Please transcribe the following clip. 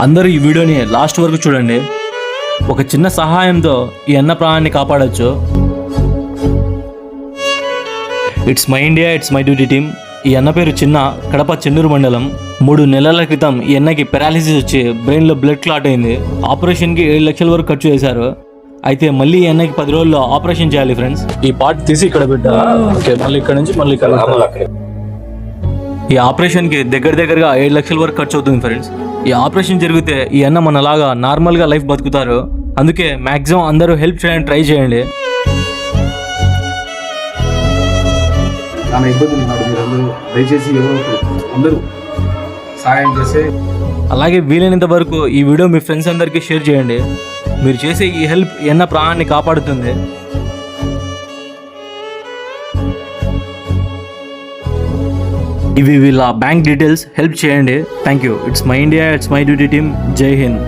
అందరూ ఈ వీడియోని లాస్ట్ వరకు చూడండి. ఒక చిన్న సహాయంతో ఈ అన్న ప్రాణాన్ని కాపాడొచ్చు. It's my India, it's my duty team. ఈ అన్న పేరు చిన్న, కడప చెన్నూరు మండలం. 3 నెలల క్రితం ఈ అన్నకి పెరాలిసిస్ వచ్చి బ్రెయిన్లో బ్లడ్ క్లాట్ అయింది. ఆపరేషన్కి 7 లక్షల వరకు ఖర్చు చేశారు. అయితే మళ్ళీ ఈ అన్నకి 10 రోజుల్లో ఆపరేషన్ చేయాలి ఫ్రెండ్స్. ఈ పార్ట్ తీసి ఇక్కడ పెట్టా. ఓకే, మళ్ళీ ఇక్కడ నుంచి మళ్ళీ ఇక్కడ. ఈ ఆపరేషన్కి దగ్గరగా 7 లక్షల వరకు ఖర్చు అవుతుంది ఫ్రెండ్స్. ఈ ఆపరేషన్ జరిగితే ఈ అన్న మనలాగా నార్మల్గా లైఫ్ బతుకుతారు. అందుకే మ్యాక్సిమం అందరూ హెల్ప్ చేయడానికి ట్రై చేయండి. చాలా ఇబ్బంది ఉన్నాడు. మీరందరూ దయచేసి ఎవరో అందరూ సహాయం చేస్తే, అలాగే వీలైనంత వరకు ఈ వీడియో మీ ఫ్రెండ్స్ అందరికీ షేర్ చేయండి. మీరు చేసే ఈ హెల్ప్ ఈ అన్న ప్రాణాన్ని కాపాడుతుంది. ఇవి వీళ్ళ బ్యాంక్ డీటెయిల్స్. హెల్ప్ చేయండి. Thank you. It's my India, it's my duty team. జై హింద్.